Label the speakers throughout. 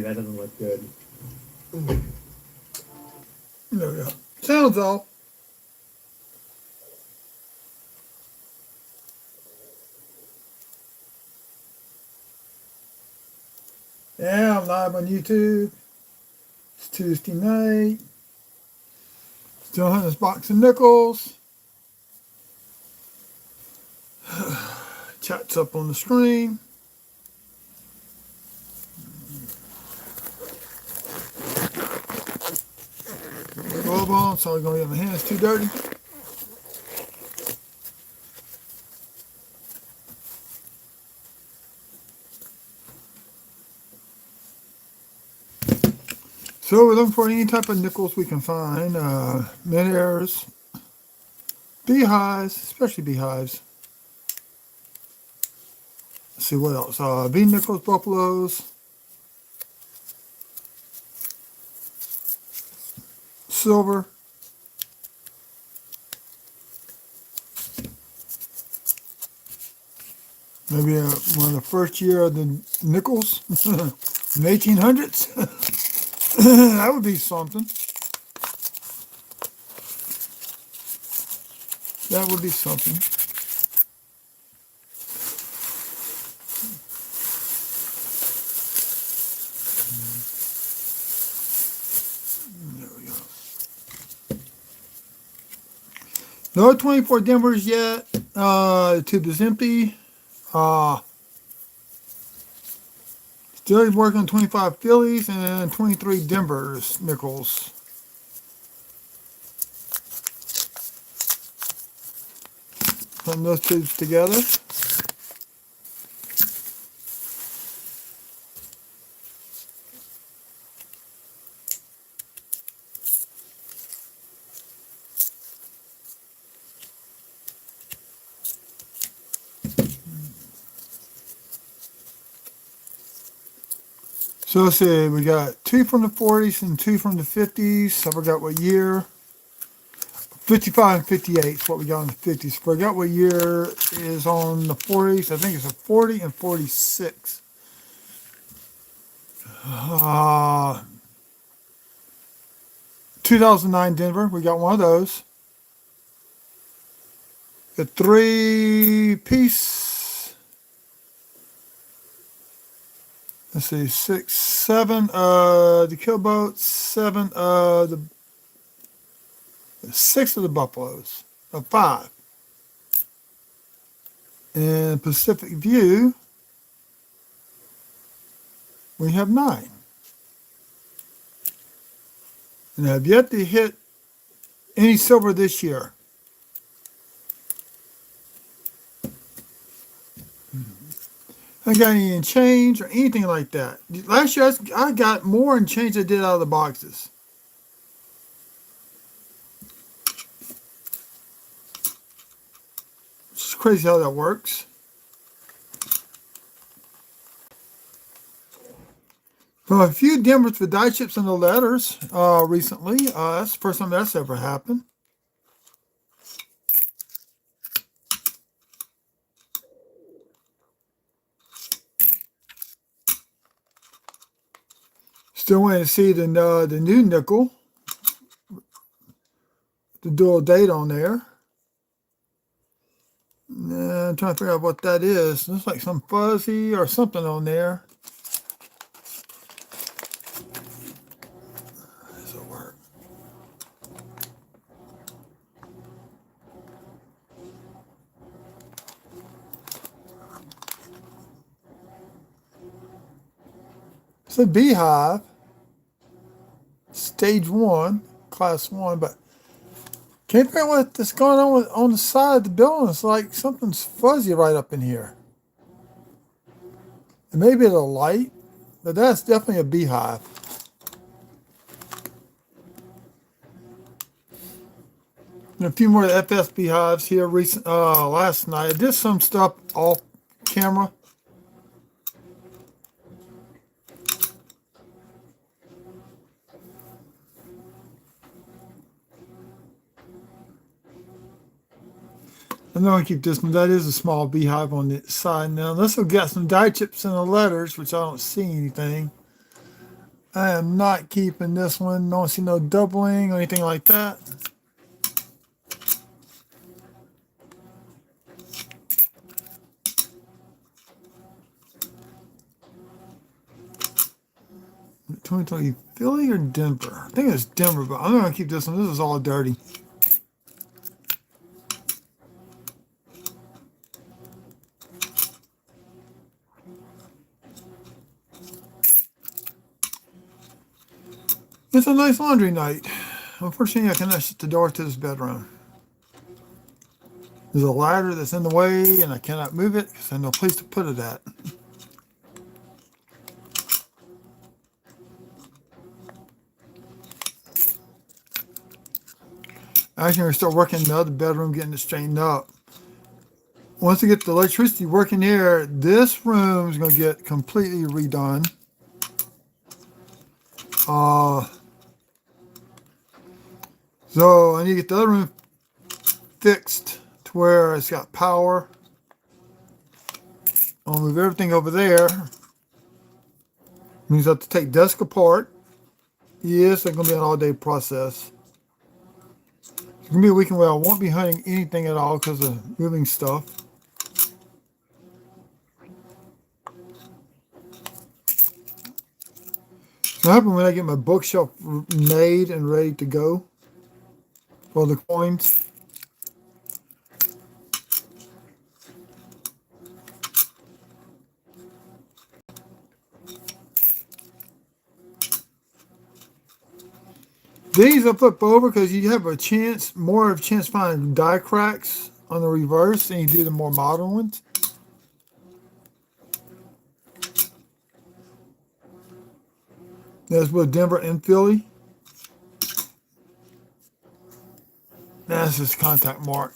Speaker 1: see. That doesn't look good.
Speaker 2: There we go. Sounds off. Yeah, I'm live on YouTube. It's Tuesday night. Still hunting this box of nickels. Chat's up on the screen. Glove on, so I'm going to get my hands too dirty. So we're looking for any type of nickels we can find. Mid-airs, beehives, especially beehives. Let's see what else. V-nickels, buffaloes, silver. Maybe one of the first year of the nickels in the 1800s. That would be something. That would be something. There we go. No 24 Denvers yet. The tube is empty. Still working on 25 Phillies and 23 Denvers nickels. Putting those tubes together. So let's see, we got 2 from the 40s and 2 from the 50s. I forgot what year. 55 and 58 is what we got on the 50s. Forgot what year is on the 40s. I think it's a 40 and 46. 2009 Denver, we got one of those. The 3-piece. Let's see, 6, 7 the killboats, 7 the 6 of the buffaloes, 5. In Pacific View, we have 9. And I have yet to hit any silver this year. I got any in change or anything like that. Last year I got more in change than I did out of the boxes. It's crazy how that works. Well, a few Denvers with die chips in the letters recently. That's the first time that's ever happened. Still waiting to see the new nickel. The dual date on there. I'm trying to figure out what that is. Looks like some fuzzy or something on there. This will work. It's a beehive. Stage 1, class 1, but can't figure out what's going on the side of the building. It's like something's fuzzy right up in here. And maybe the light, but that's definitely a beehive. And a few more FS beehives here last night. I did some stuff off camera. I'm going to keep this one. That is a small beehive on the side now. This will get some die chips in the letters, which I don't see anything. I am not keeping this one. Don't see no doubling or anything like that. Philly or Denver? I think it's Denver, but I'm not going to keep this one. This is all dirty. It's a nice laundry night. Unfortunately, I cannot shut the door to this bedroom. There's a ladder that's in the way, and I cannot move it because I have no place to put it at. Actually, I'm going to start working in the other bedroom, getting it straightened up. Once I get the electricity working here, this room is going to get completely redone. So I need to get the other room fixed to where it's got power. I'll move everything over there. Means I have to take desk apart. Yes, it's going to be an all-day process. It's going to be a weekend where I won't be hunting anything at all because of moving stuff. What happens when I get my bookshelf made and ready to go for the coins? These I flip over because you have a chance, more of a chance to find die cracks on the reverse than you do the more modern ones. That's with Denver and Philly. That's his contact mark.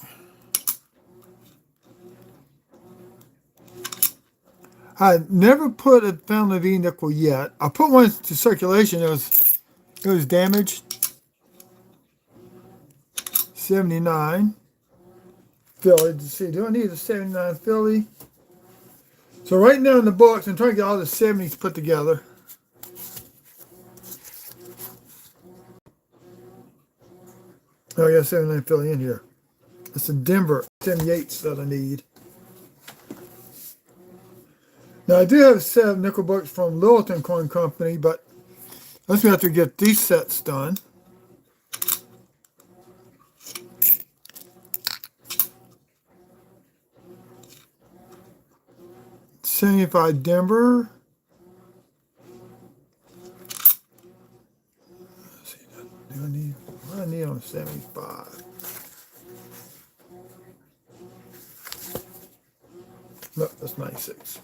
Speaker 2: I never put a Fountain V nickel yet. I put one to circulation. It was damaged. 79 Philly. Let's see, do I need a 79 Philly? So right now in the books, I'm trying to get all the 70s put together. Oh, I got 79 Philly in here. It's the Denver 78s that I need. Now, I do have a set of nickel books from Littleton Coin Company, but I'm just going to have to get these sets done. $75 Denver. Let's see, what do I need on 75? No, that's 96.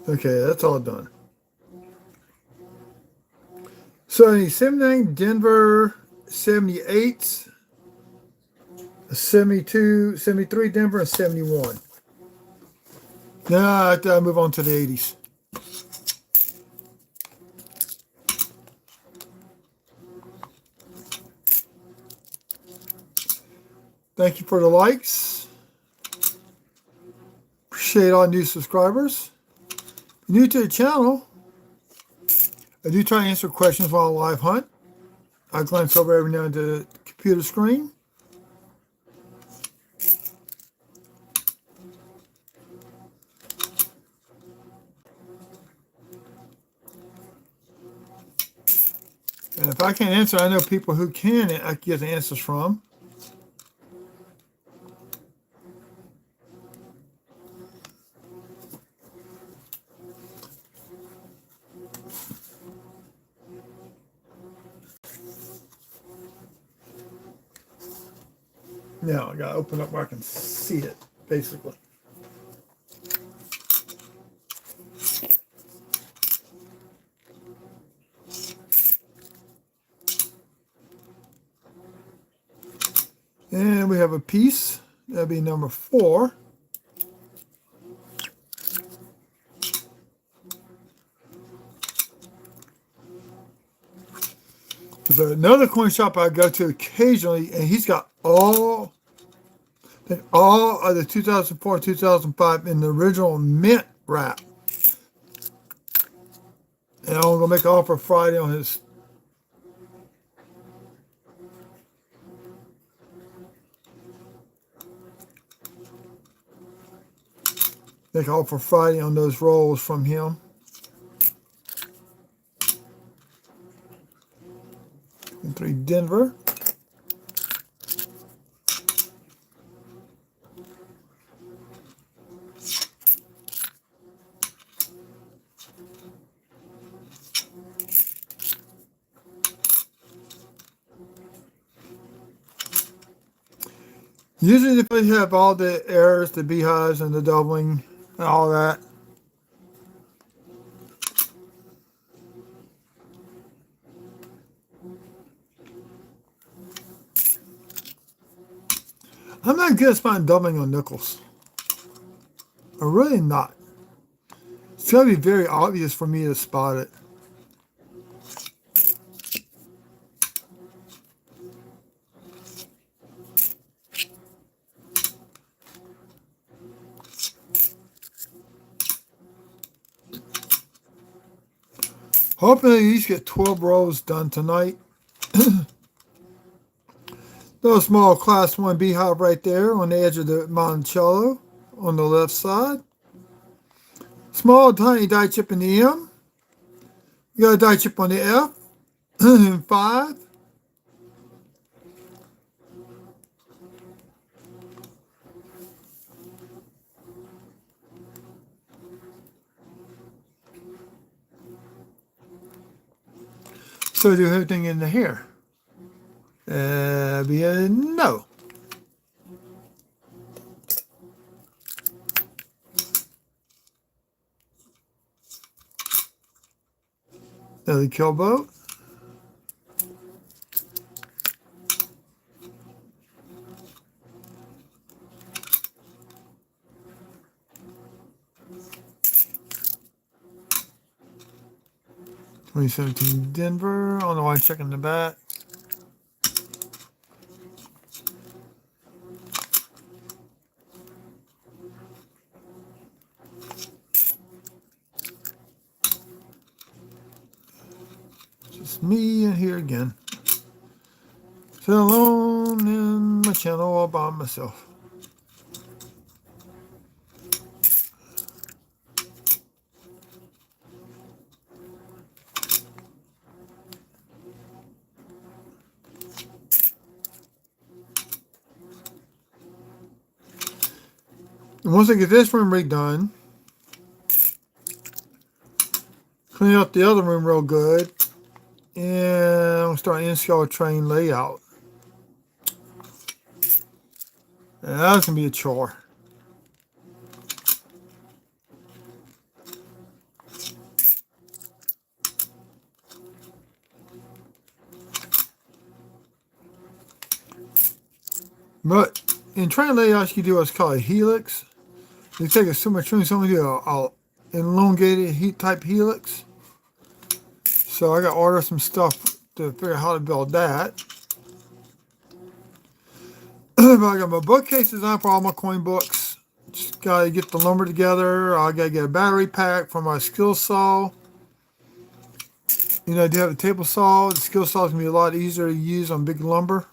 Speaker 2: Okay, that's all done. So I need 79 Denver, 78, 72, 73 Denver, and 71. Now I have to move on to the 80s. Thank you for the likes. Appreciate all new subscribers. New to the channel, I do try to answer questions while I live hunt. I glance over every now and then to the computer screen. And if I can't answer, I know people who can I can get the answers from. Now I gotta open up where I can see it, basically. And we have a piece. That'll be number 4. There's another coin shop I go to occasionally, and he's got all Then all of the 2004, 2005 in the original mint wrap. And I'm gonna make an offer Friday on his. Make an offer Friday on those rolls from him. And 3 Denver. Usually if they have all the errors, the beehives and the doubling and all that. I'm not good at spotting doubling on nickels. I'm really not. It's gotta be very obvious for me to spot it. Hoping at least get 12 rows done tonight. Little small class 1 beehive right there on the edge of the Monticello on the left side. Small tiny die chip in the M. You got a die chip on the F. And 5. So do everything in the hair. Be a no. Another kill boat. (2017) Denver. I don't know why I'm checking the back. Just me in here again. Sit alone in my channel all by myself. And once I get this room redone, clean up the other room real good, and I'm starting to install a train layout. And that's going to be a chore. But in train layouts, you do what's called a helix. You take a symmetry, so we do a elongated heat type helix. So I got to order some stuff to figure out how to build that. But I got my bookcase designed for all my coin books. Just got to get the lumber together. I got to get a battery pack for my skill saw. You know, I do have a table saw. The skill saw is going to be a lot easier to use on big lumber.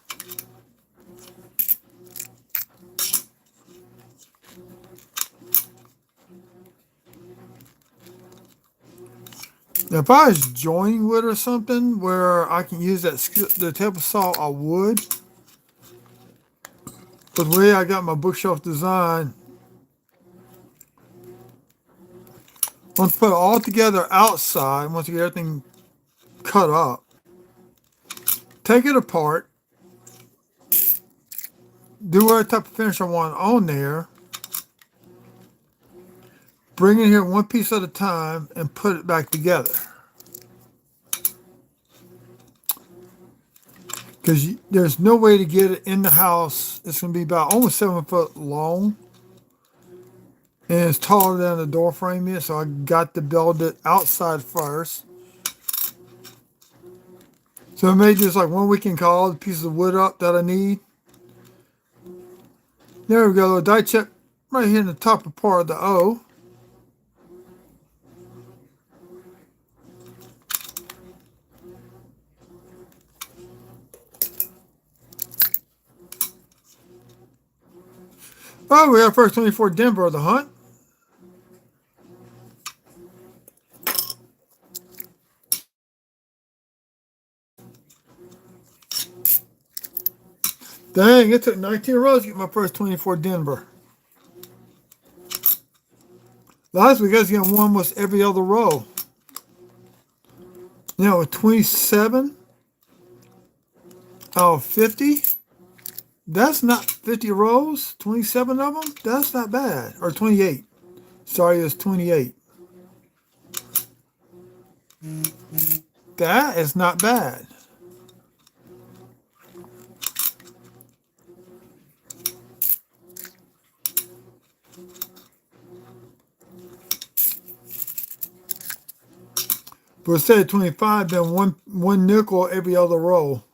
Speaker 2: Now, if I was joining wood or something where I can use the table saw, I would. But the way I got my bookshelf design, once I put it all together outside, once you get everything cut up, take it apart, do whatever type of finish I want on there, bring it here one piece at a time, and put it back together. Because there's no way to get it in the house. It's going to be about almost 7 foot long. And it's taller than the door frame is, so I got to build it outside first. So I made just like one weekend call, the pieces of wood up that I need. There we go, little die check right here in the top part of the O. Oh, we have first 24 Denver of the hunt. Dang, it took 19 rows to get my first 24 Denver. Last week I was getting one almost every other row. You know, with 27 out of 50, that's not 50 rows, 27 of them, that's not bad. Or 28. Sorry, it's 28. That is not bad. But instead of 25, then one nickel every other row.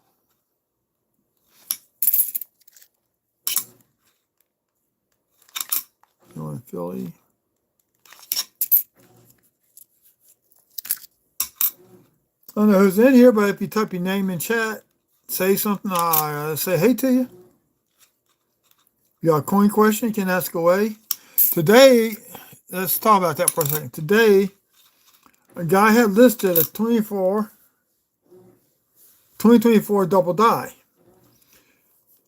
Speaker 2: Going Philly. I don't know who's in here, but if you type your name in chat, say something, I'll say hey to you. You got a coin question, you can ask away. Today, let's talk about that for a second. Today, a guy had listed a 2024 double die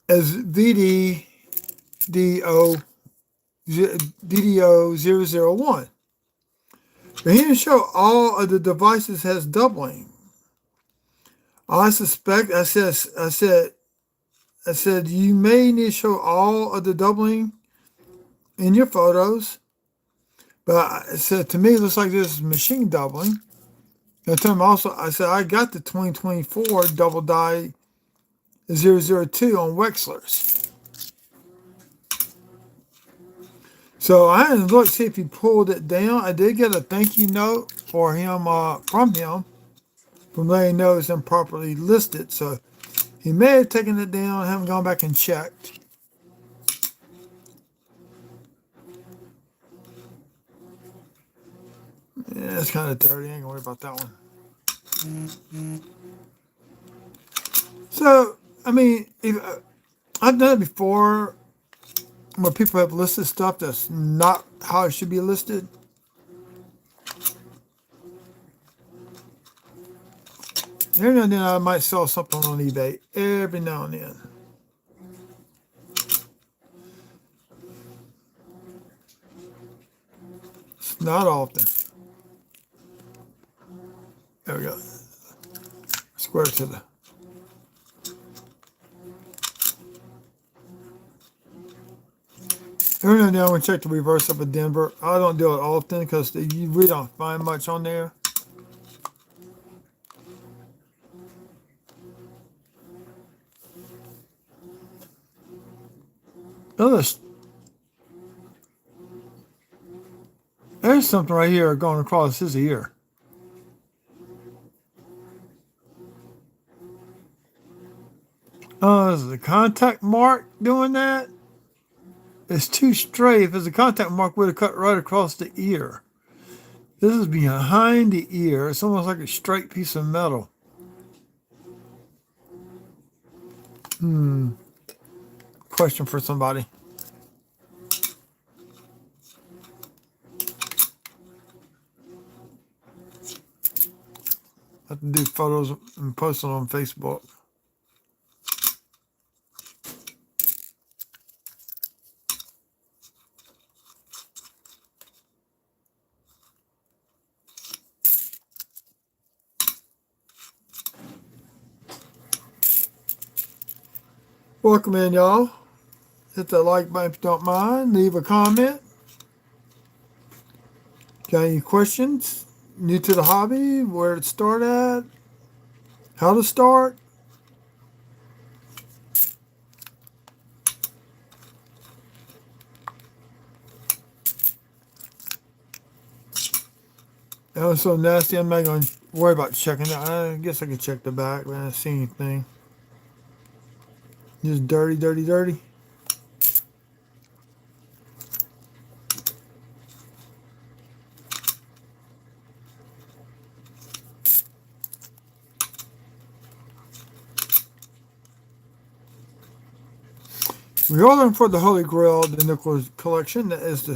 Speaker 2: as DDO001. But he didn't show all of the devices has doubling. I suspect, I said, you may need to show all of the doubling in your photos. But I said, to me, it looks like this is machine doubling. And I told him also, I said, I got the 2024 double die 002 on Wexler's. So I didn't look to see if he pulled it down. I did get a thank you note for him from him letting him know it's improperly listed. So he may have taken it down. I haven't gone back and checked. Yeah, it's kind of dirty. I ain't gonna worry about that one. So, I mean, I've done it before where people have listed stuff that's not how it should be listed. Every now and then I might sell something on eBay. Every now and then. It's not often. There we go. Square to the. Every now and then I want to check the reverse up of Denver. I don't do it often because you really don't find much on there. There's something right here going across his ear. Is the contact mark doing that? It's too straight. If it's a contact mark, would have cut right across the ear. This is behind the ear. It's almost like a straight piece of metal. Question for somebody. I have to do photos and post them on Facebook. Welcome in, y'all. Hit that like button if you don't mind. Leave a comment. Got any questions? New to the hobby? Where to start at? How to start? That was so nasty, I'm not going to worry about checking it. I guess I could check the back, but I didn't see anything. Just dirty, dirty, dirty. We are looking for the Holy Grail, the nickel collection. That is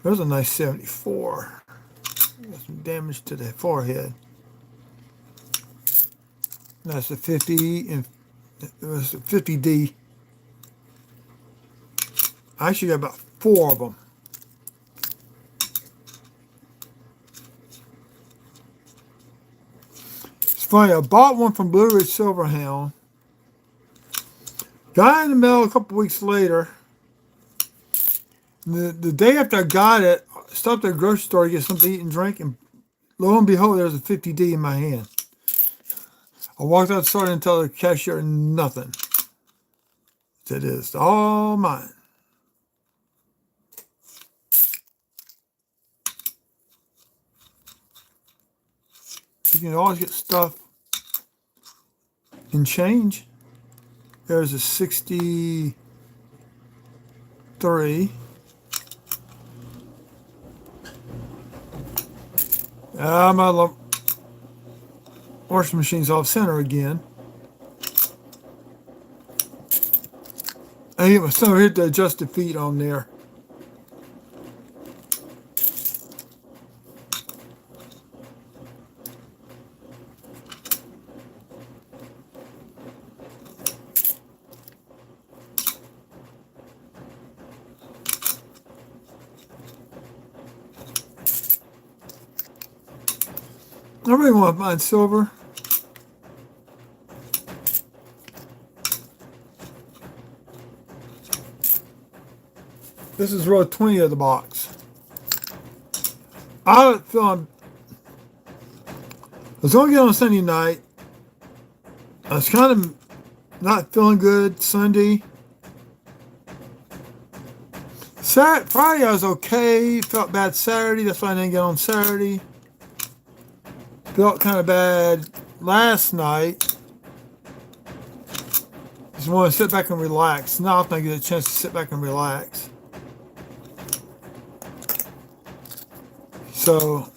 Speaker 2: there's a nice 74. Got some damage to the forehead. That's a 50 and it was a 50D. I actually got about 4 of them. It's funny, I bought one from Blue Ridge Silverhound. Got it in the mail a couple weeks later. The day after I got it, I stopped at a grocery store to get something to eat and drink, and lo and behold, there was a 50D in my hand. I walked out the store and tell the cashier nothing. It is all mine. You can always get stuff in change. There's a 63. My washing machine's off center again. I hit my son hit the adjusted feet on there. I really want to find silver. This is row 20 of the box. I was going to get on Sunday night. I was kind of not feeling good Sunday. Friday I was okay. Felt bad Saturday. That's why I didn't get on Saturday. Felt kind of bad last night. Just want to sit back and relax. Now I get a chance to sit back and relax. So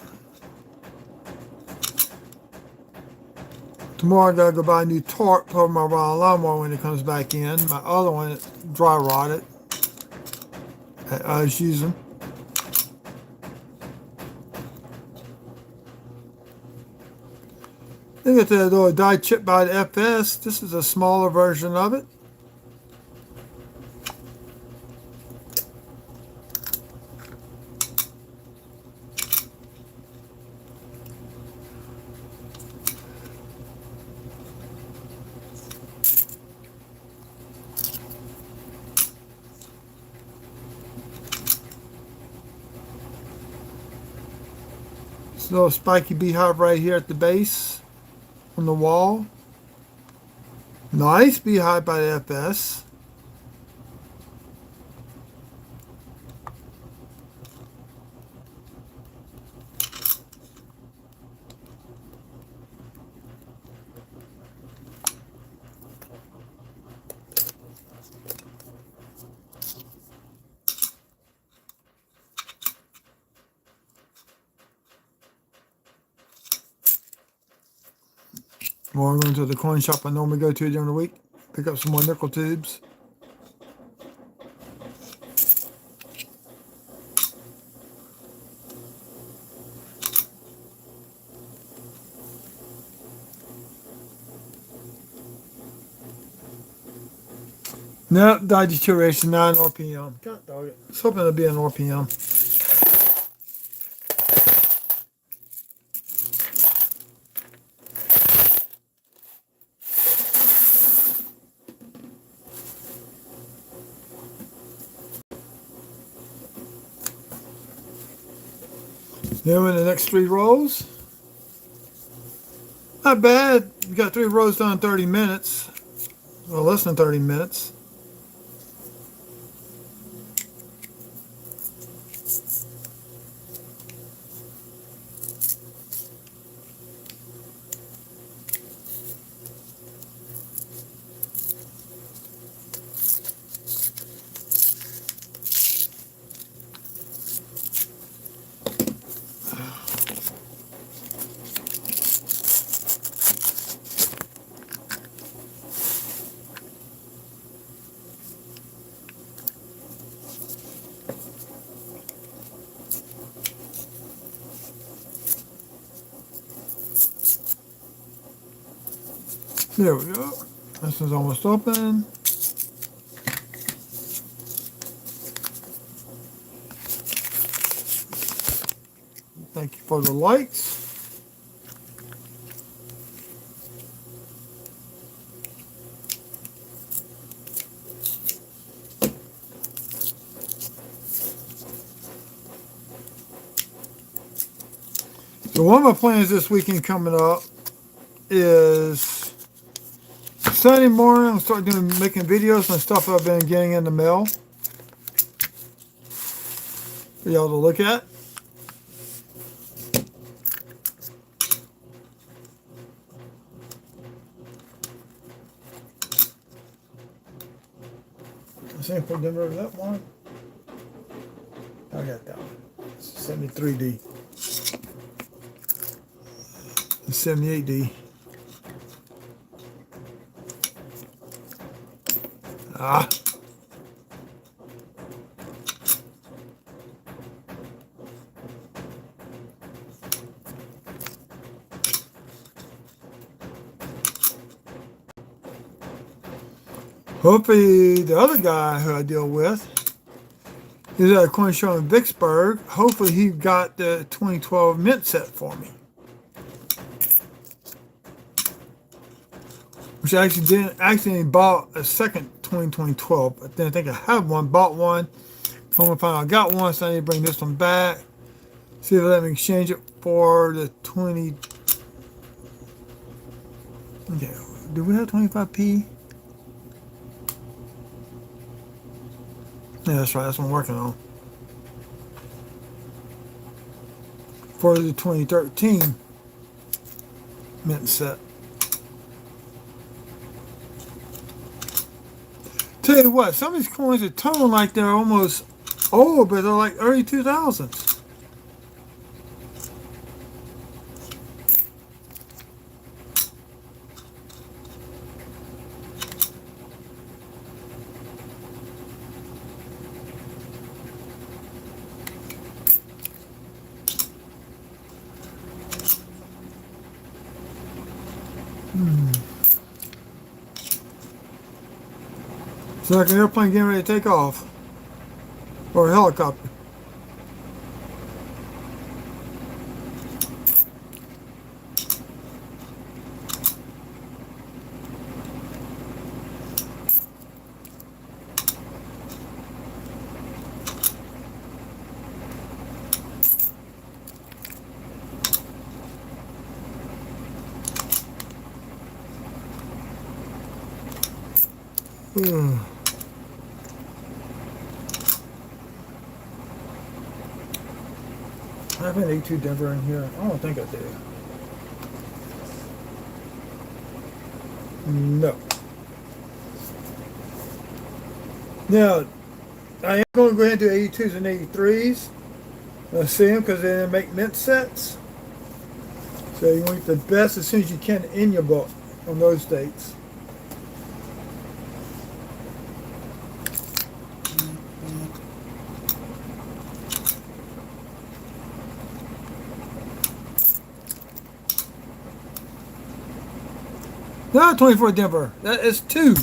Speaker 2: tomorrow I gotta go buy a new torque for my lawnmower when it comes back in. My other one is dry rotted that I was using. Then got the little die chip by the FS. This is a smaller version of it. This little spiky beehive right here at the base on the wall. Nice beehive by the FS. More going to the coin shop I normally go to during the week. Pick up some more nickel tubes. No, die deterioration, 9 RPM. God dog it. I was hoping it'd be an RPM. Now in the next 3 rows. Not bad. You got 3 rows done in 30 minutes. Well, less than 30 minutes. There we go. This one's almost open. Thank you for the likes. So one of my plans this weekend coming up is Sunday morning I'm starting making videos on stuff I've been getting in the mail for y'all to look at. Sample Denver, that one. I got that one. 73D. 78D. Ah. Hopefully the other guy who I deal with is at a coin show in Vicksburg. Hopefully he got the 2012 mint set for me. Which I actually bought a second 2012. But then I think I had one, bought one. I'm gonna find out I got one, so I need to bring this one back. See if they let me exchange it for the 20. Okay, do we have 25p? Yeah, that's right. That's what I'm working on. For the 2013 mint set. Tell you what, some of these coins are toning like they're almost old, but they're like early 2000s. It's like an airplane getting ready to take off. Or a helicopter. I have an A2 Denver in here. I don't think I did. No. Now, I am going to go ahead and do 82s and 83s. Let's see them because they didn't make mint sets. So you want the best as soon as you can in your book on those dates. Not 24 Denver. That is 2.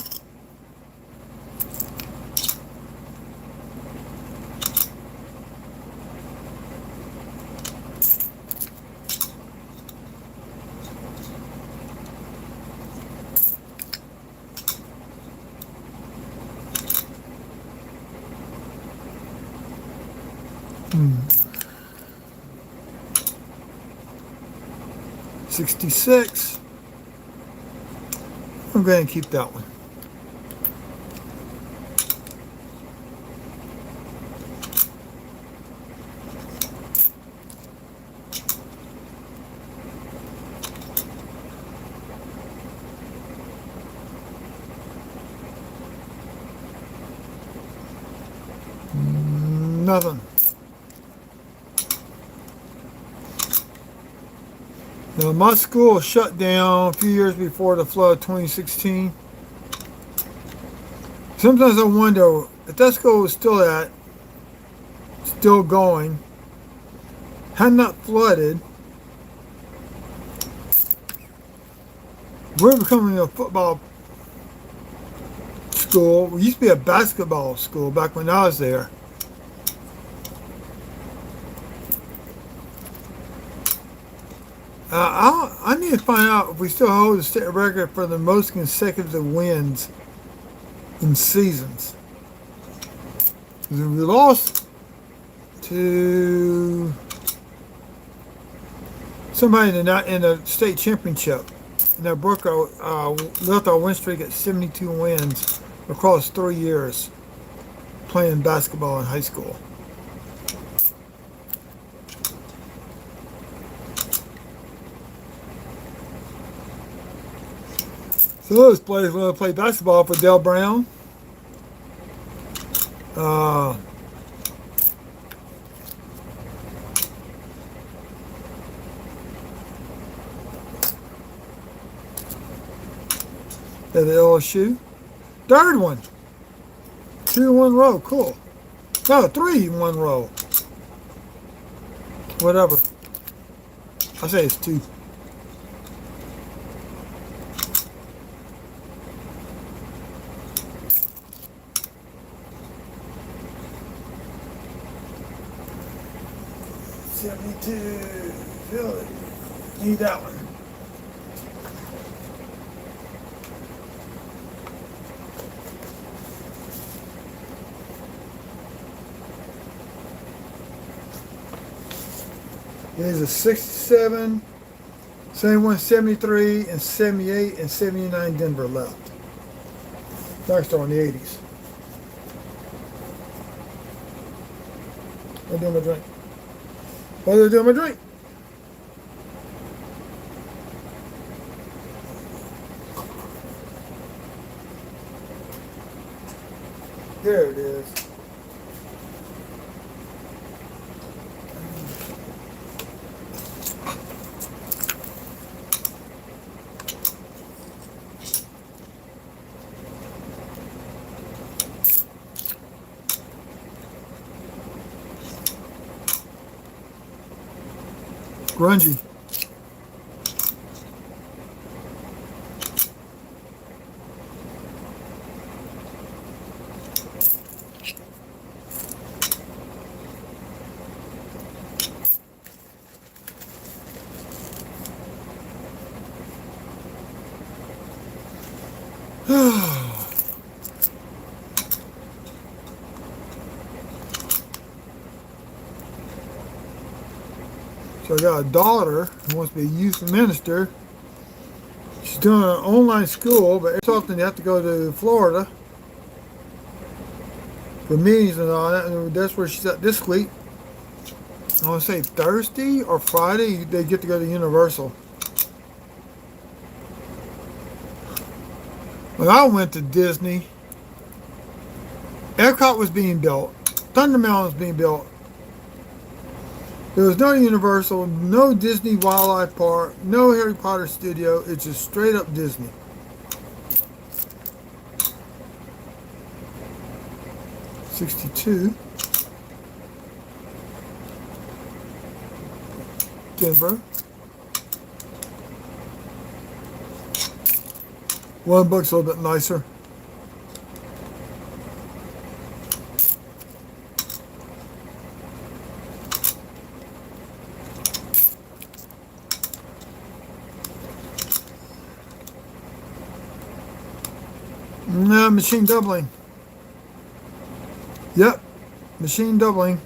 Speaker 2: Hmm. 66. I'm going to keep that one. Nothing. Now, my school shut down a few years before the flood of 2016. Sometimes I wonder if that school was still going, had not flooded, We're becoming a football school. We used to be a basketball school back when I was there. I need to find out if we still hold the state record for the most consecutive wins in seasons. 'Cause we lost to somebody in the state championship. And that broke left our win streak at 72 wins across 3 years playing basketball in high school. So those players want to play basketball for Dale Brown. Uh, at the LSU. Third one. 2 in 1 row. Cool. No, 3 in 1 row. Whatever. I say it's 2. Philly. Need that one. There's a 67, 71, 73, and 78, and 79 Denver left. Next are in the 80s. I'm doing my drink. What are they doing my drink? There it is. Grungy. So I got a daughter who wants to be a youth minister. She's doing an online school, but it's often you have to go to Florida for meetings and all that. And that's where she's at this week. I want to say Thursday or Friday they get to go to Universal. When I went to Disney, Epcot was being built. Thunder Mountain was being built. There was no Universal, no Disney Wildlife Park, no Harry Potter studio. It's just straight up Disney. $62. Denver. One book's a little bit nicer. No, machine doubling. Yep, machine doubling.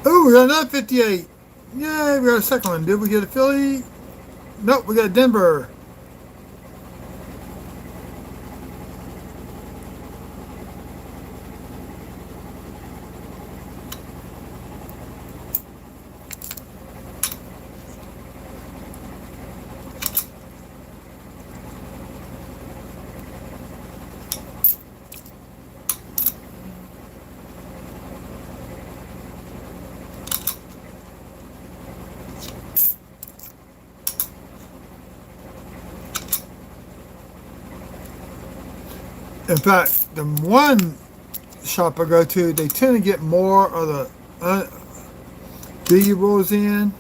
Speaker 2: Oh, we got another 58. Yay, we got a second one. Did we get a Philly? Nope, we got Denver. In fact, the one shop I go to, they tend to get more of the biggie rolls in.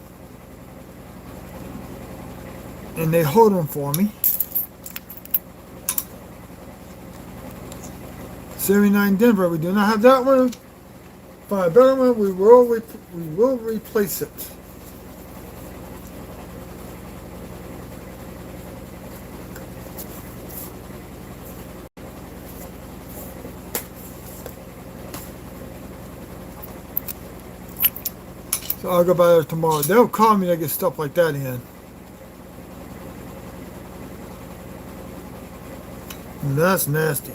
Speaker 2: and they hold them for me. 79 Denver. We do not have that one. Find a better one. We will replace it. So I'll go by there tomorrow. They'll call me to get stuff like that in. And that's nasty.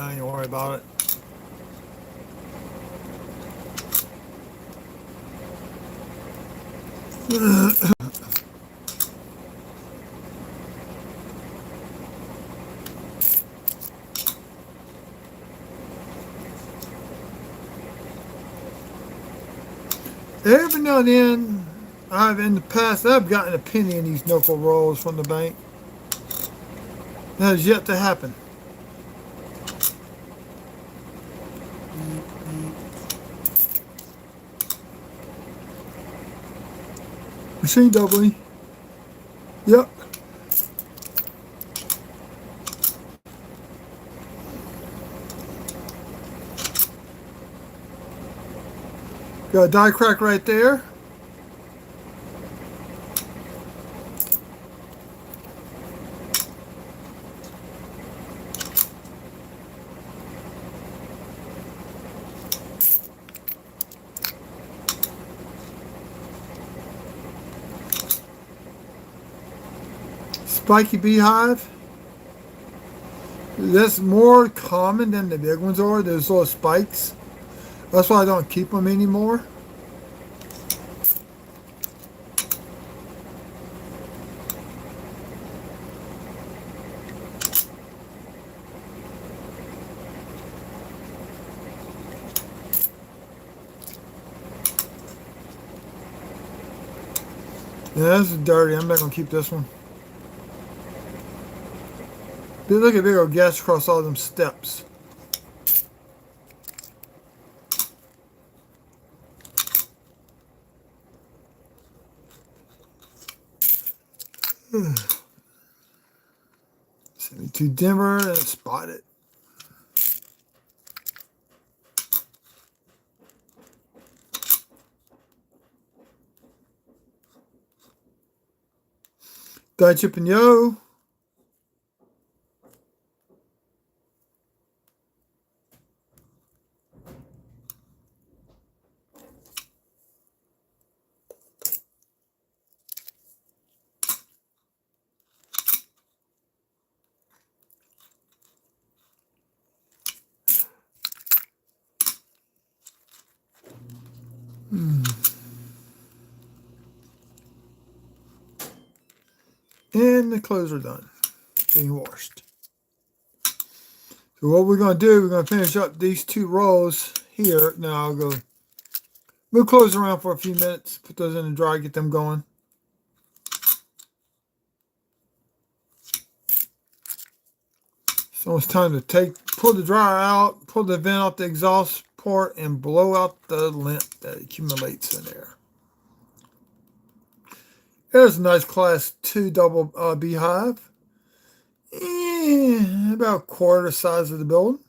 Speaker 2: I ain't worry about it. Every now and then, in the past, I've gotten a penny in these nickel rolls from the bank. That has yet to happen. Machine doubling. Yep. Got a die crack right there. Spiky beehive. That's more common than the big ones are. Those little spikes. That's why I don't keep them anymore. Yeah, this is dirty. I'm not going to keep this one. Look at big old gash across all them steps. Send me to Denver and spot it. Die chip and yo. And the clothes are done, being washed. So what we're going to do, we're going to finish up these two rows here. Now I'll go move clothes around for a few minutes, put those in the dryer, get them going. So it's time to pull the dryer out, pull the vent off the exhaust port, and blow out the lint that accumulates in there. There's a nice class 2 double beehive. About a quarter the size of the building.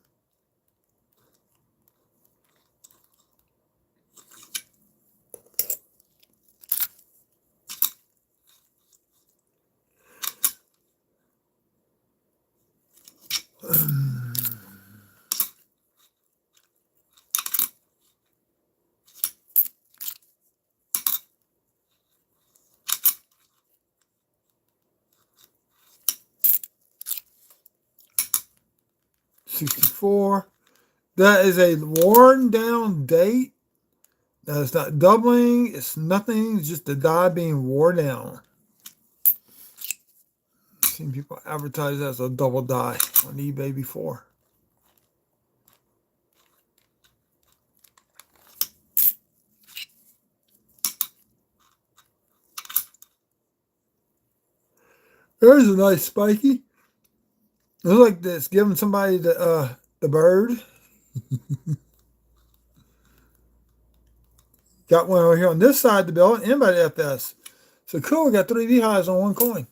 Speaker 2: $64. That is a worn down date. That is not doubling. It's nothing. It's just the die being worn down. I've seen people advertise that as a double die on eBay before. There's a nice spiky. It looks like it's giving somebody the bird. Got one over here on this side of the bill, and by the FS. So cool, we got 3 V-highs on one coin.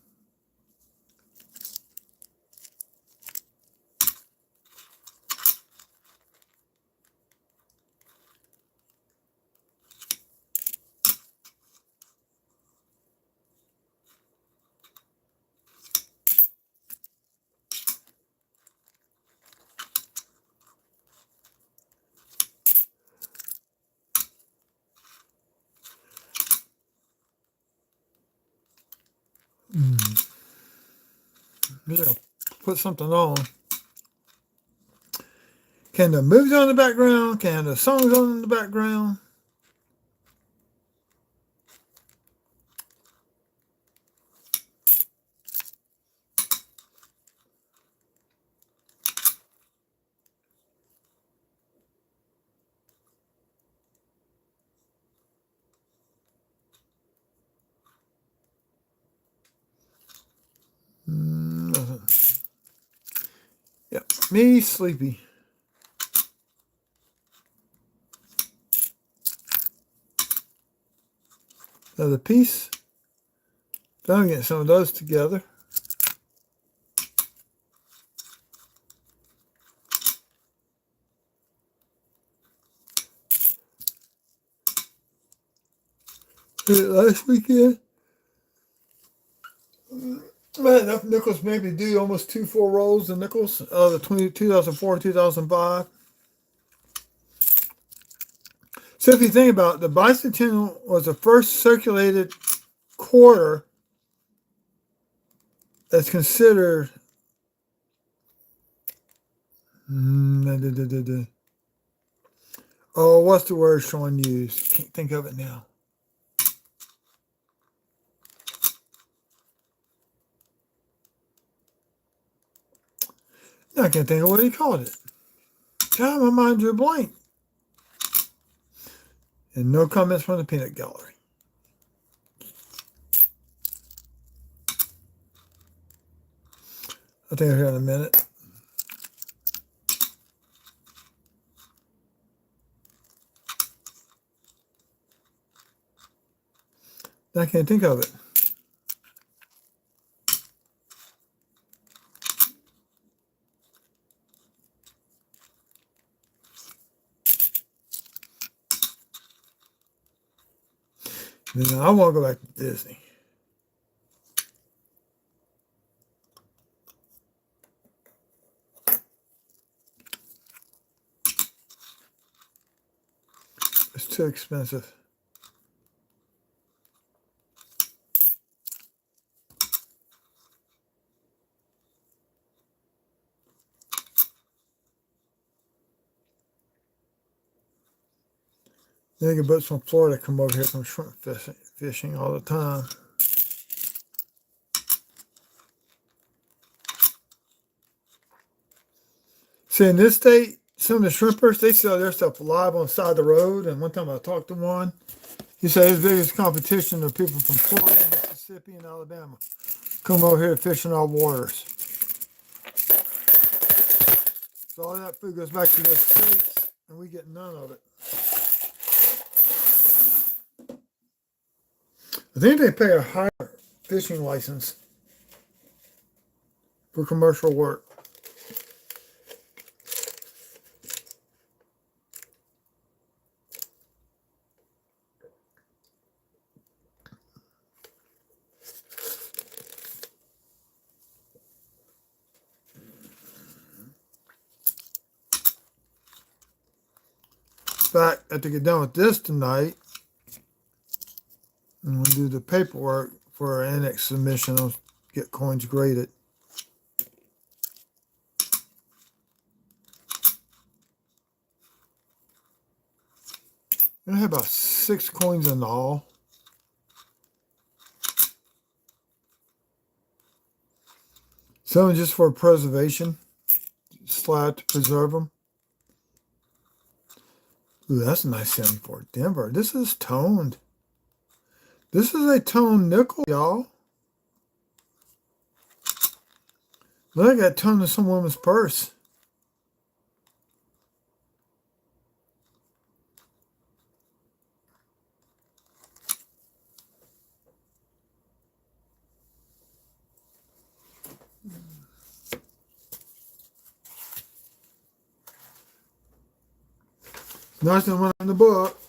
Speaker 2: Yeah, put something on. Can the movies on in the background? Can the songs on in the background? Nothing. Yep, me sleepy. Another piece. I'm getting some of those together. Did it last weekend. I had enough nickels maybe to do almost 2 full rolls of nickels. The 2004, 2005. So if you think about it, the bicentennial was the first circulated quarter that's considered oh, what's the word Sean used? Can't think of it now. I can't think of what he called it. God, my mind drew a blank. And no comments from the peanut gallery. I'll think of it here in a minute. I can't think of it. Then I want to go back to Disney. It's too expensive. Nigga boats from Florida come over here from shrimp fishing all the time. See, in this state, some of the shrimpers, they sell their stuff live on the side of the road. And one time I talked to one, he said his biggest competition are people from Florida, Mississippi, and Alabama. Come over here to fish in our waters. So all that food goes back to the states, and we get none of it. I think they pay a higher fishing license for commercial work. In fact, I have to get done with this tonight. And we'll do the paperwork for our annex submission. I'll get coins graded. I have about 6 coins in all. Some just for preservation, slide to preserve them. Ooh, that's a nice 74 Denver. This is toned. This is a toned nickel, y'all. Look, I got turned to some woman's purse. Nice than one in the book.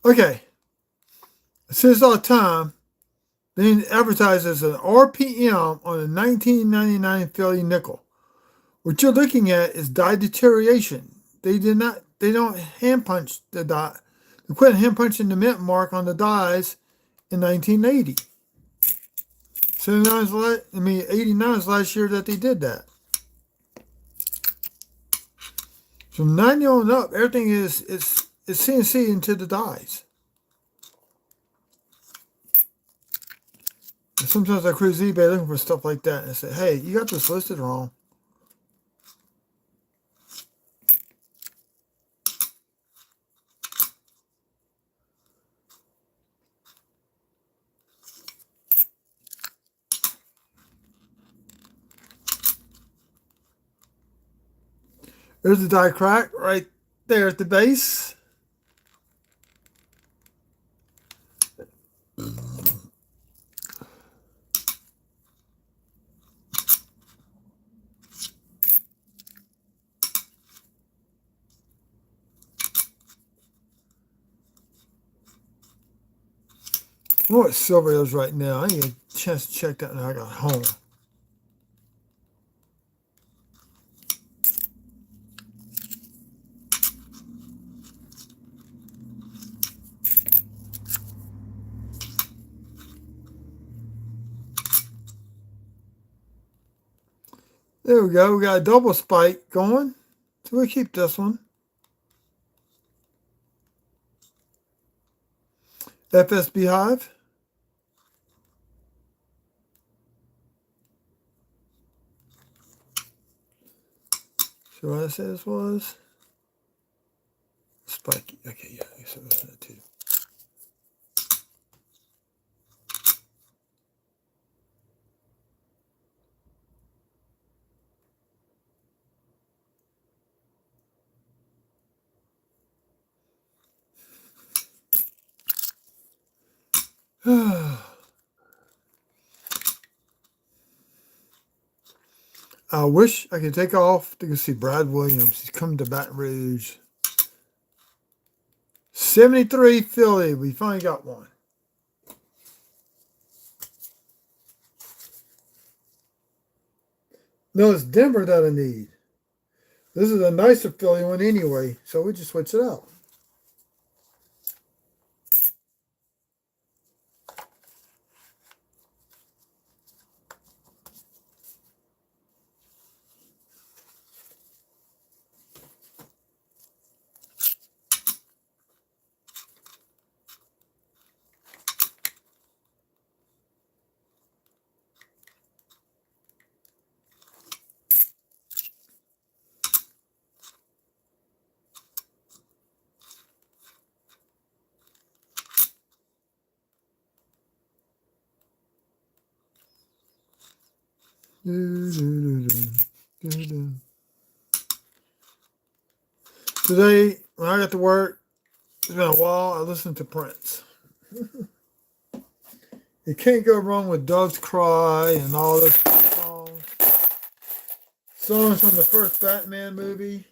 Speaker 2: Okay. Since our time, they advertised as an RPM on a 1999 Philly nickel. What you're looking at is die deterioration. They don't hand punch the die. They quit hand punching the mint mark on the dies in 1980. 89 is last year that they did that. From 90 on up, everything is CNC into the dies. And sometimes I cruise eBay looking for stuff like that and I say, hey, you got this listed wrong. There's the die crack right there at the base. I know what silver is right now. I need a chance to check that when I got home. There we go. We got a double spike going. So we'll keep this one. FSB Hive. So what I said this was? Spiky. Okay, yeah. I said that too. I wish I could take off to go see Brad Williams. He's coming to Baton Rouge. 73 Philly. We finally got one. No, it's Denver that I need. This is a nicer Philly one anyway, so we just switch it out. Today, when I got to work, it's been a while, I listened to Prince. You can't go wrong with Dove's Cry and all those songs. Songs from the first Batman movie.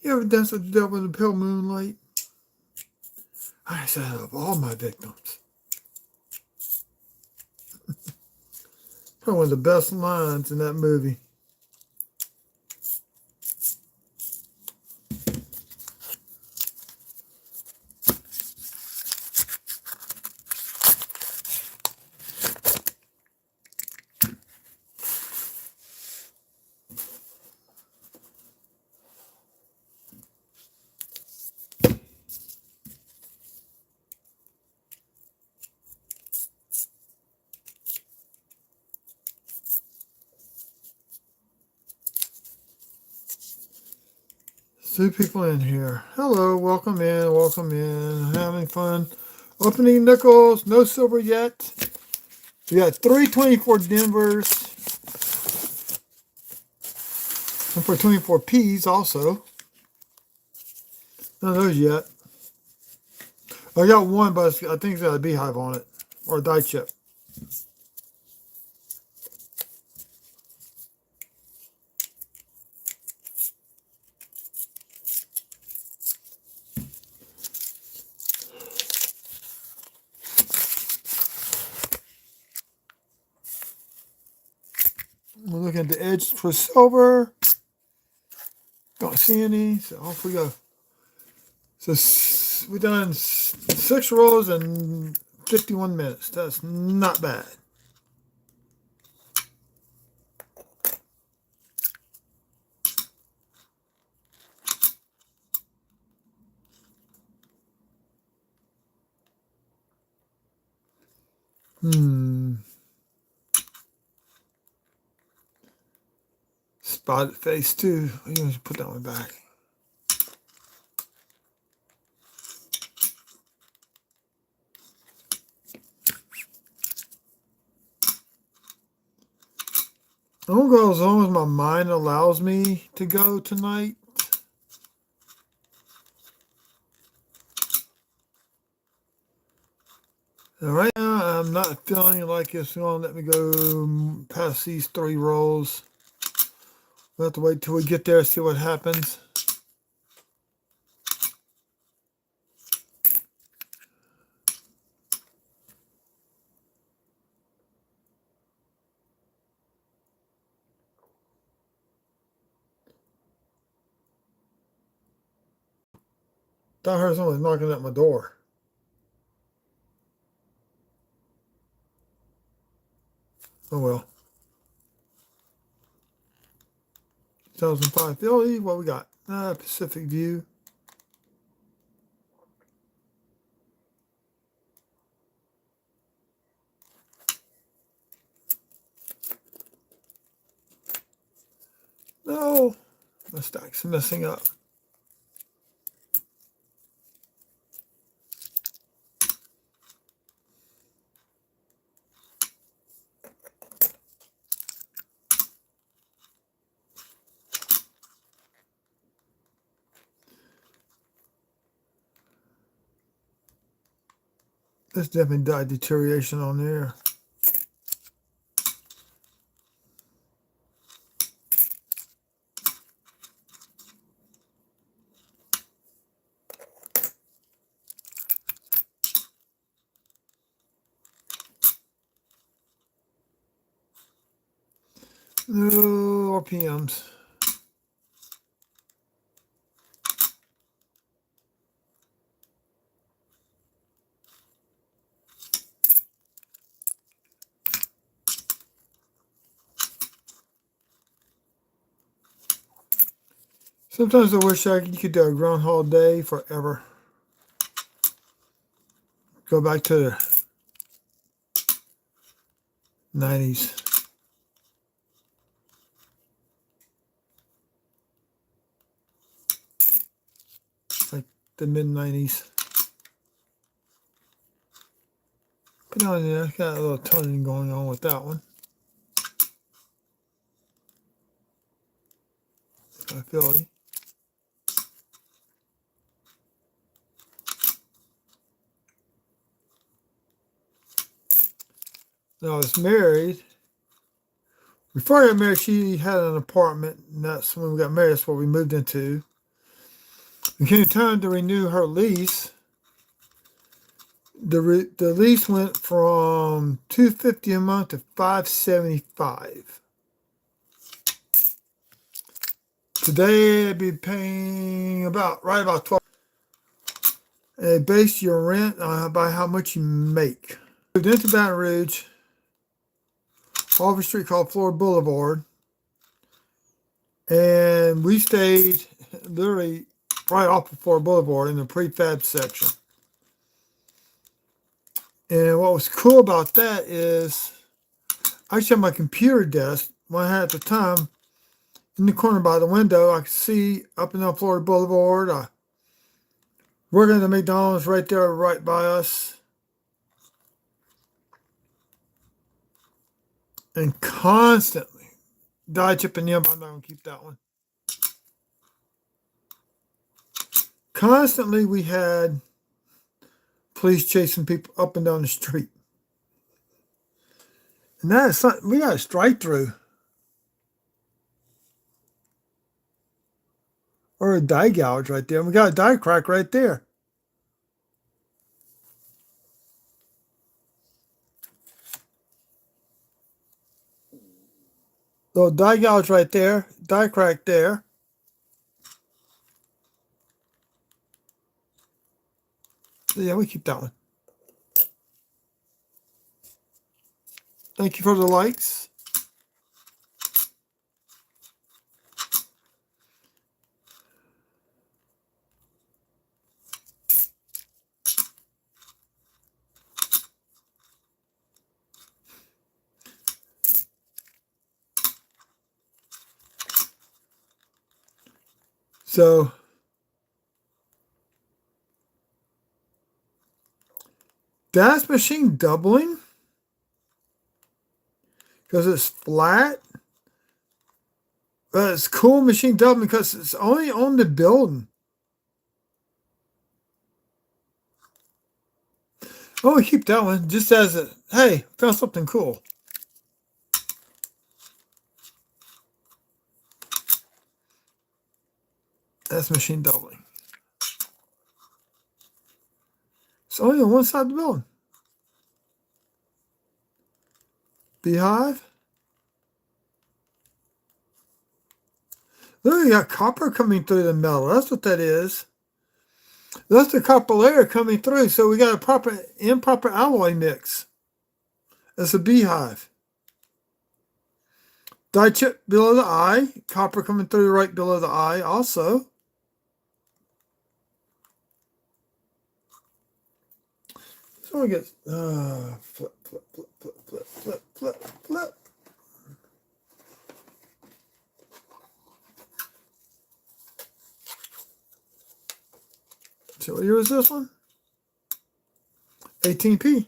Speaker 2: You ever danced with the devil in the pale moonlight? I said of all my victims. Probably one of the best lines in that movie. 2 people in here. Hello, welcome in, welcome in. Having fun. Opening nickels, no silver yet. We got 324 Denvers. And for 24 P's also. None of those yet. I got one, but I think it's got a beehive on it. Or a die chip. We're looking at the edge for silver. Don't see any, so off we go. So we've done 6 rolls in 51 minutes. That's not bad. Spotted face too. I'm going to put that one back. I'm going to go as long as my mind allows me to go tonight. And right now, I'm not feeling like it's going to let me go past these 3 rolls. We'll have to wait till we get there, see what happens. I heard someone knocking at my door. Oh well. 2005 Philly. What we got? Pacific View. No, my stack's messing up. There's definitely die deterioration on there. No RPMs. Sometimes I wish you could do a Groundhog Day forever. Go back to the 90s. Like the mid-90s. Put on there, got a little toning going on with that one. Philly. When I was married, before I got married, she had an apartment, and that's when we got married. That's what we moved into. It came time to renew her lease. The lease went from $250 a month to $575. Today I'd be paying right about 12. And they base your rent by how much you make. Moved into Baton Rouge, off a street called Florida Boulevard, and we stayed literally right off of Florida Boulevard in the prefab section. And what was cool about that is I actually had my computer desk, one I had at the time, in the corner by the window, I can see up and down Florida Boulevard. Working at the McDonald's right there, right by us. And constantly, die chipping in, but I'm not going to keep that one. Constantly, we had police chasing people up and down the street. And that is something we got to strike through. Or a die gouge right there. And we got a die crack right there. So die gouge right there, die crack there. So yeah, we keep that one. Thank you for the likes. So that's machine doubling because it's flat. But it's cool machine doubling because it's only on the building. Oh, we keep that one just as a, hey, found something cool. That's machine doubling. It's only on one side of the building. Beehive. Look, you got copper coming through the metal. That's what that is. That's the copper layer coming through. So we got a proper improper alloy mix. That's a beehive. Die chip below the eye. Copper coming through right below the eye also. So we get flip, flip, flip, flip, flip, flip, flip, flip. So what year is this one? 18p.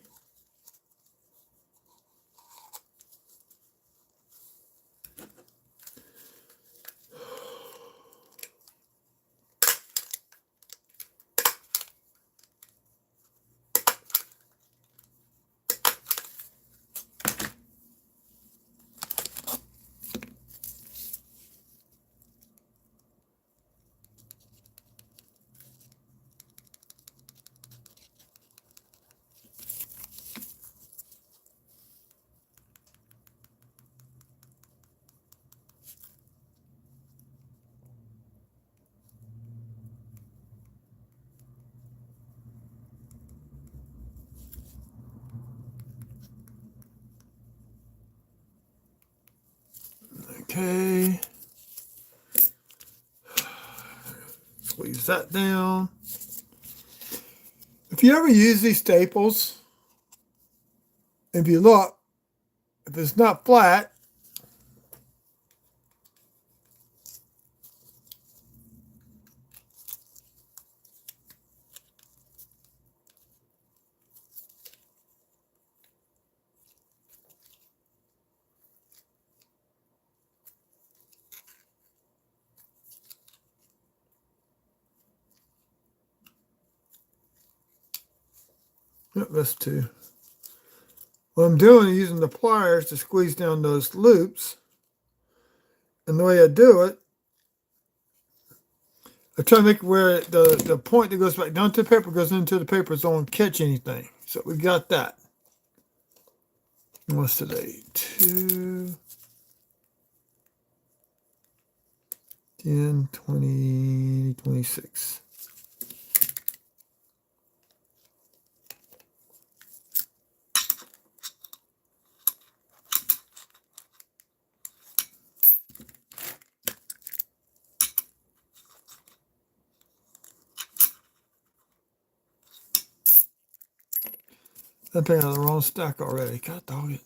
Speaker 2: Okay. Squeeze that down. If you ever use these staples, if you look, if it's not flat, that's two. What I'm doing is using the pliers to squeeze down those loops. And the way I do it, I try to make it where the point that goes back down to the paper goes into the paper so it don't catch anything. So we got that. What's today? 2, 10, 20, 26. I think I'm on the wrong stack already. God dog it.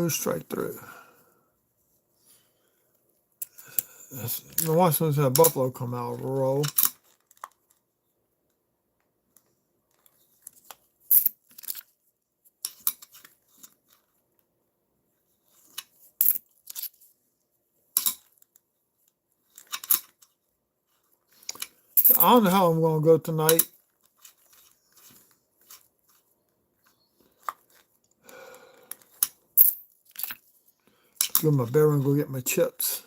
Speaker 2: goes straight through. Watch when that buffalo come out of a roll. I don't know how I'm going to go tonight. Go to my bedroom and go get my chips.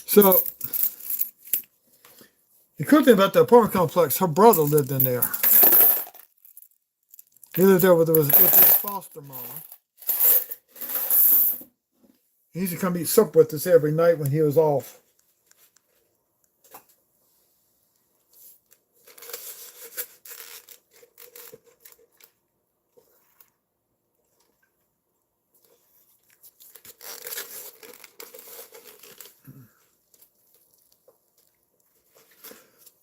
Speaker 2: So, the cool thing about the apartment complex, her brother lived in there. He lived there with his foster mom. He used to come eat supper with us every night when he was off.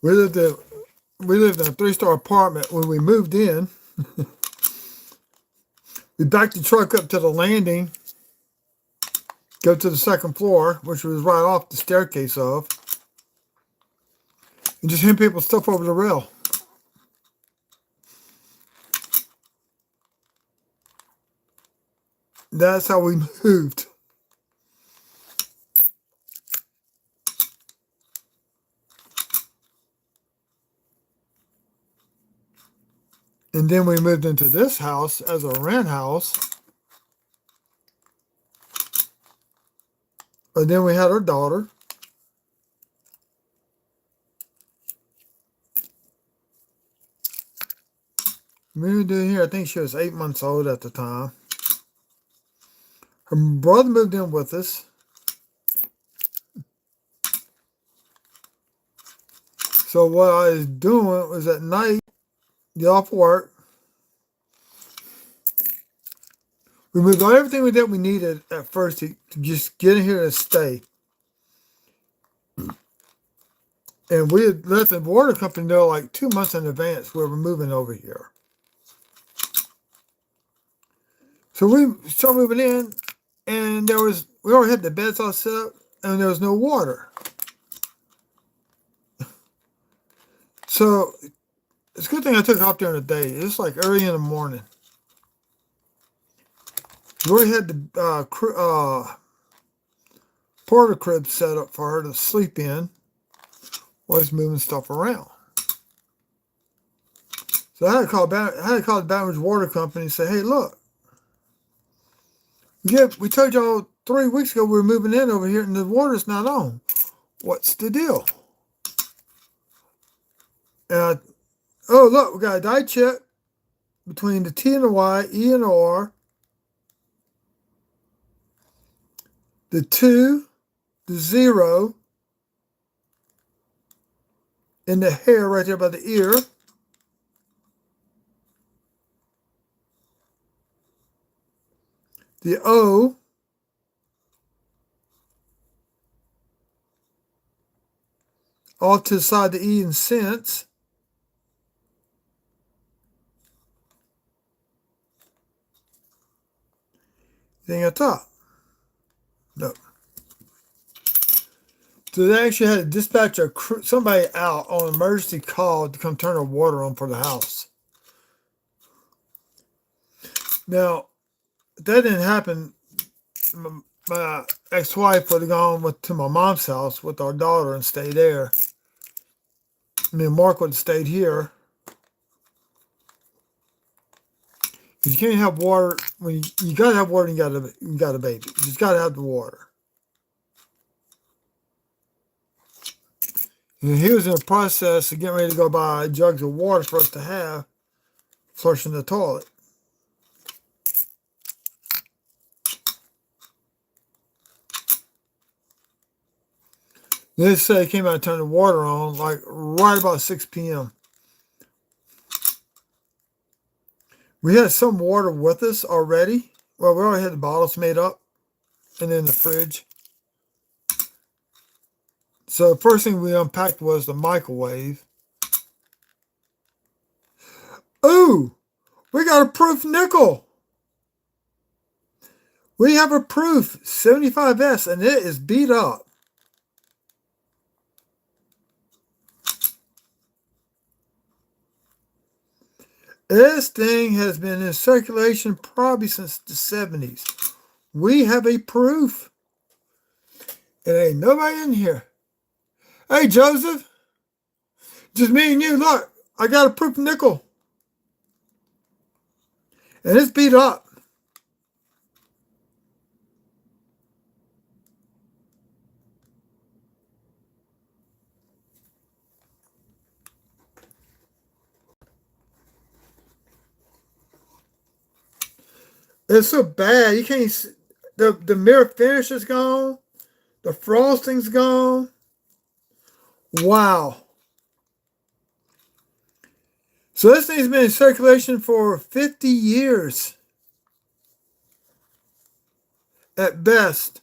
Speaker 2: We lived in a 3-star apartment. When we moved in, we backed the truck up to the landing, go to the second floor, which was right off the staircase of, and just hand people stuff over the rail. That's how we moved. And then we moved into this house as a rent house. And then we had our daughter. We moved in here, I think she was 8 months old at the time. Her brother moved in with us. So what I was doing was at night, get off work. We moved everything that we needed at first to just get in here and stay. And we had let the water company know like 2 months in advance we were moving over here. So we started moving in, and we already had the beds all set up, and there was no water. So it's a good thing I took it off during the day. It's like early in the morning. We already had the porter crib set up for her to sleep in while I was moving stuff around. So I had to call the Baton Rouge Water Company and say, hey, look, we told y'all 3 weeks ago we were moving in over here and the water's not on. What's the deal? And oh, look, we got a die check between the T and the Y, E and the R, the 2, the 0, and the hair right there by the ear. The O, all to the side, the E in cents. Thing at top. No. So they actually had to dispatch somebody out on an emergency call to come turn the water on for the house. Now, if that didn't happen, my ex-wife would have gone to my mom's house with our daughter and stayed there. Me and Mark would have stayed here. You can't have water when you gotta have water. And you got a baby. You just gotta have the water. And he was in the process of getting ready to go buy jugs of water for us to have, flushing the toilet. They say he came out and turned the water on like right about 6 p.m. We had some water with us already. Well, we already had the bottles made up and in the fridge. So the first thing we unpacked was the microwave. Ooh, we got a proof nickel. We have a proof 75S and it is beat up. This thing has been in circulation probably since the 70s. We have a proof. There ain't nobody in here. Hey, Joseph. Just me and you. Look, I got a proof nickel. And it's beat up. It's so bad. You can't see. The mirror finish is gone. The frosting's gone. Wow. So this thing's been in circulation for 50 years. At best.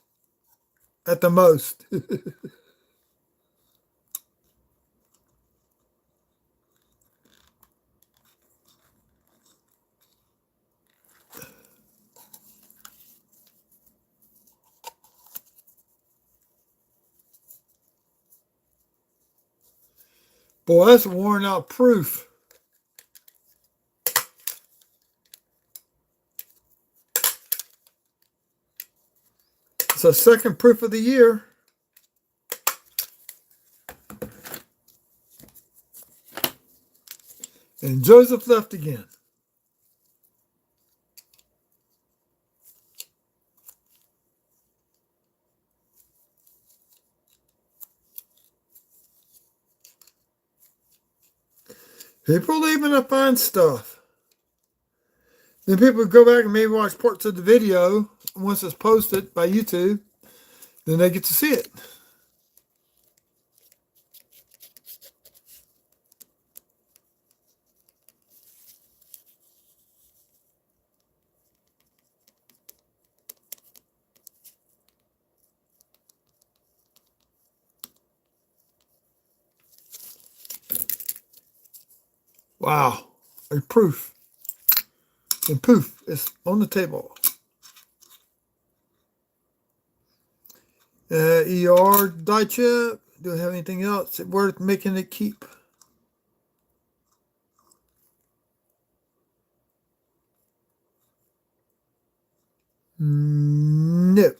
Speaker 2: At the most. Boy, that's worn out proof. It's a second proof of the year. And Joseph left again. People leaving to find stuff. Then people go back and maybe watch parts of the video once it's posted by YouTube. Then they get to see it. Wow. A proof. And poof, it's on the table. ER die chip. Do I have anything else worth making it keep? No.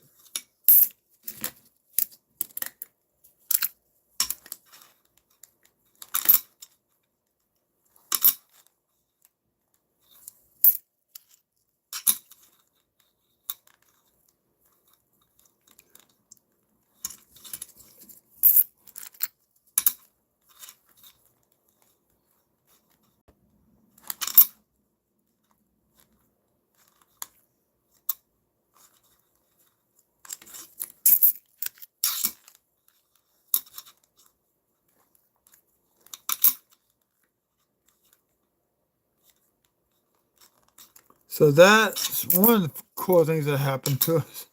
Speaker 2: So that's one of the cool things that happened to us.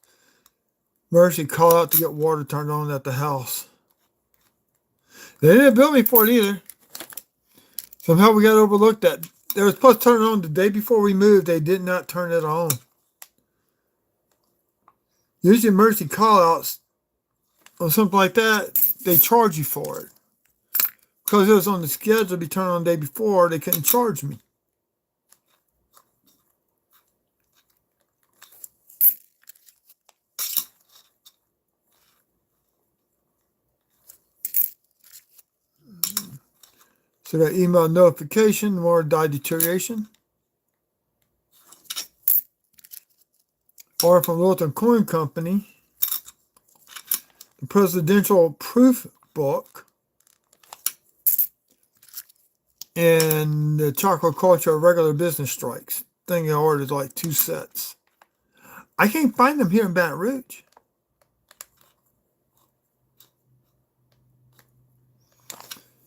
Speaker 2: Mercy called out to get water turned on at the house. They didn't bill me for it either. Somehow we got overlooked that. They were supposed to turn it on the day before we moved. They did not turn it on. Usually emergency call-outs or something like that, they charge you for it. Because it was on the schedule to be turned on the day before, they couldn't charge me. So that email notification, more die deterioration. Or from Wilton Coin Company, the Presidential Proof Book, and the Chocolate Culture Regular Business Strikes. Thing I ordered like 2 sets. I can't find them here in Baton Rouge.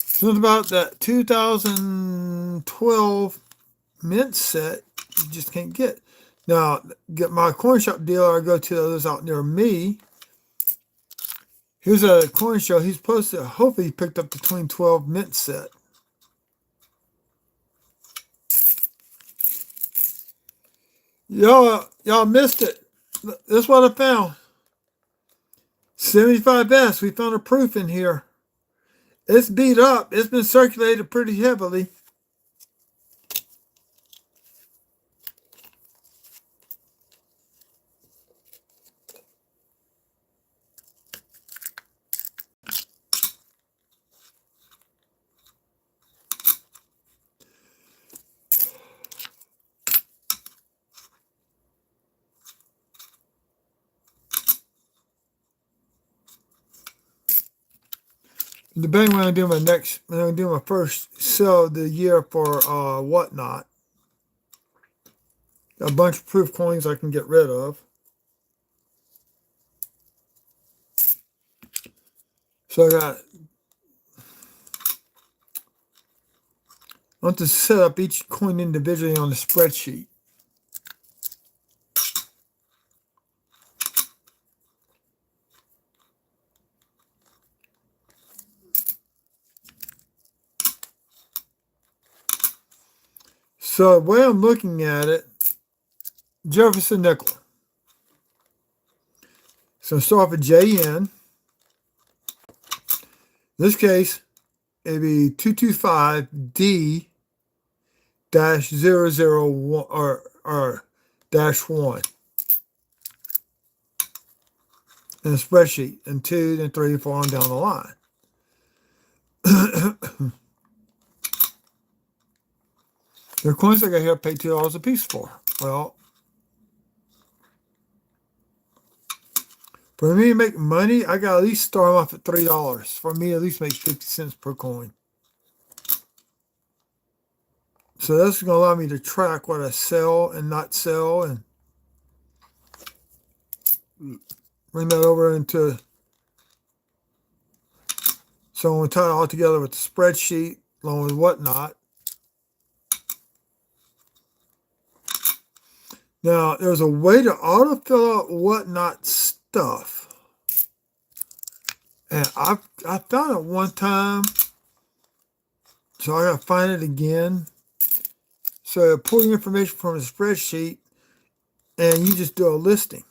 Speaker 2: Something about that 2012 mint set you just can't get. Now, get my coin shop dealer, I go to those out near me. Here's a coin show. He's supposed to, hopefully he picked up the 2012 mint set. Y'all missed it. That's what I found. 75S. We found a proof in here. It's beat up. It's been circulated pretty heavily. Debating when I do my first sell of the year for whatnot. A bunch of proof coins I can get rid of. So I want to set up each coin individually on the spreadsheet. So the way I'm looking at it, Jefferson nickel. So start off with JN. In this case, it'd be 225D -001 or -1 in the spreadsheet, and 2, then 3, 4 on down the line. There are coins I got here paid $2 a piece for. Well, for me to make money, I got to at least start off at $3. For me, at least make 50 cents per coin. So that's going to allow me to track what I sell and not sell, and bring that over into, so I'm going to tie it all together with the spreadsheet along with whatnot. Now, there's a way to autofill out whatnot stuff. And I found it one time, so I got to find it again. So pull the information from the spreadsheet, and you just do a listing.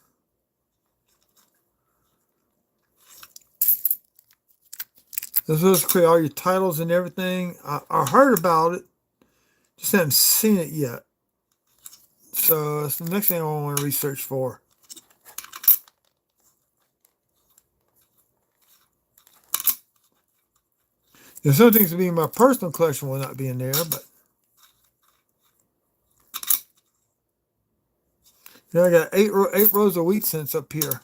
Speaker 2: This will create all your titles and everything. I heard about it, just haven't seen it yet. So that's the next thing I want to research for. There's some things to be in my personal collection will not be in there, but I got eight rows of wheat cents up here.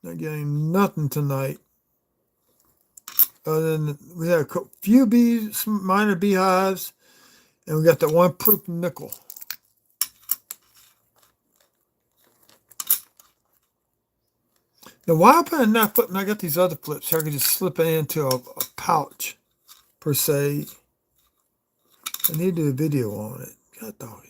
Speaker 2: Not getting nothing tonight. Other than we had a few bees, minor beehives, and we got that one proof nickel. Now, why am I not flipping? I got these other flips here. I can just slip it into a pouch, per se. I need to do a video on it. God dog it.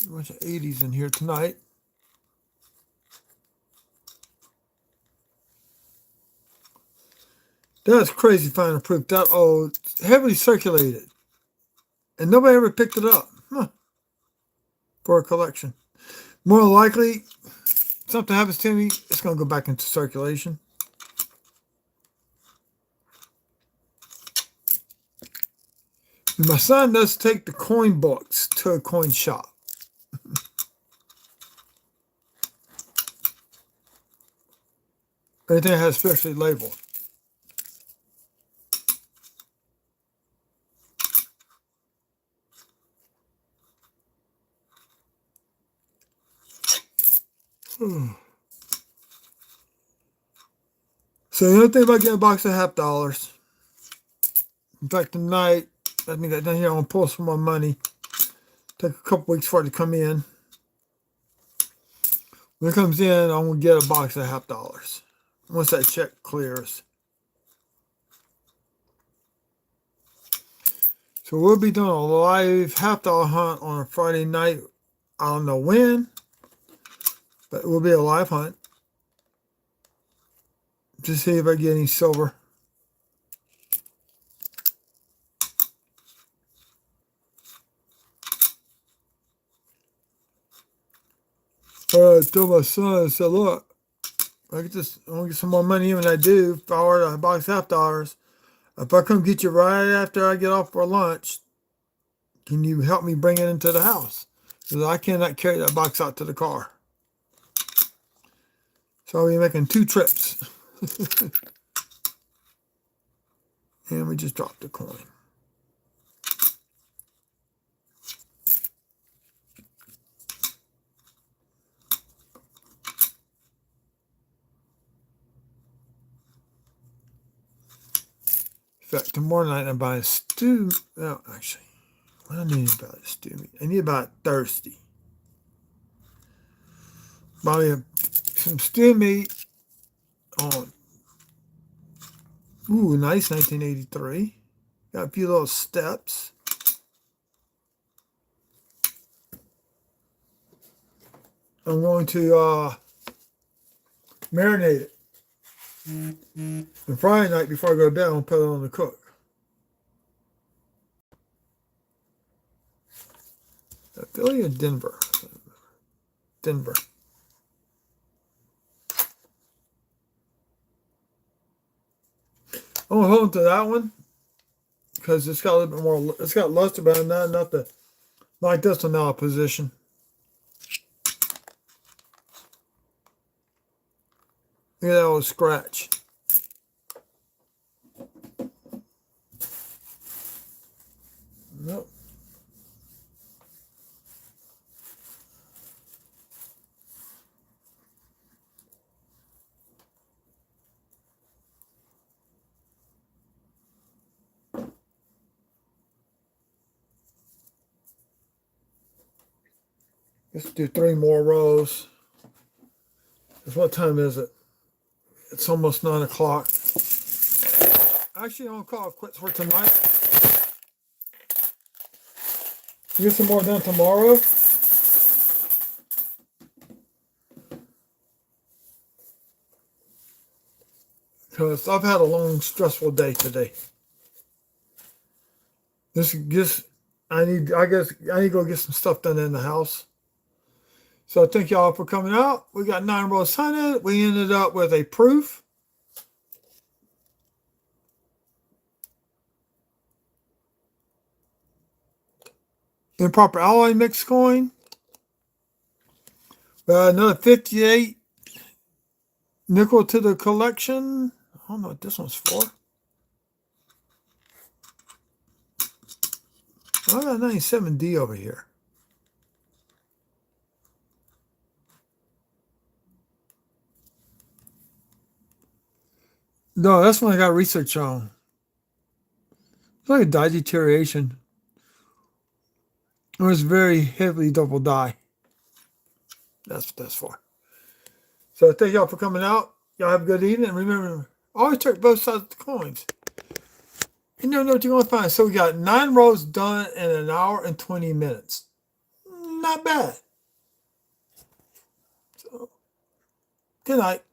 Speaker 2: A bunch of 80s in here tonight. That's crazy finding proof that old, heavily circulated. And nobody ever picked it up. For a collection. More likely, something happens to me, it's going to go back into circulation. And my son does take the coin books to a coin shop. Everything has specially labeled. So the only thing about getting a box of $50. In fact, tonight, I think that down here, I'm going to pull some more money. Take a couple weeks for it to come in. When it comes in, I'm going to get a box of $50. Once that check clears. So we'll be doing a live $50 hunt on a Friday night. I don't know when, but it will be a live hunt. To see if I get any silver. I told my son, I said, look, I want to get some more money in when I do. If I order a box of $50, if I come get you right after I get off for lunch, can you help me bring it into the house? Because I cannot carry that box out to the car. So I'll be making 2 trips. And we just dropped the coin. In fact, tomorrow night I'm buying stew. No, actually, what I need about is stew meat. I need about Thursday. Buy some stew meat on. Ooh, nice 1983. Got a few little steps. I'm going to marinate it. And Friday night before I go to bed, I'm going to put it on the cook. Philly or Denver? Denver. I'm going to hold on to that one because it's got a little bit more, it's got luster, but not the, like this one now, position. Look at that old scratch. Nope. Let's do 3 more rows. What time is it? It's almost 9 o'clock. Actually, I'm going to call it quits for tonight. Get some more done tomorrow. Because I've had a long, stressful day today. I need to go get some stuff done in the house. So thank y'all for coming out. We got 9 rows hunted. We ended up with a proof. Improper alloy mix coin. Another 58 nickel to the collection. I don't know what this one's for. I got 97D over here. No, that's one I got research on. It's like a dye deterioration. It was very heavily double dye. That's what that's for. So thank y'all for coming out. Y'all have a good evening. And remember, always check both sides of the coins. You never know what you're going to find. So we got 9 rows done in 1 hour and 20 minutes. Not bad. So, good night.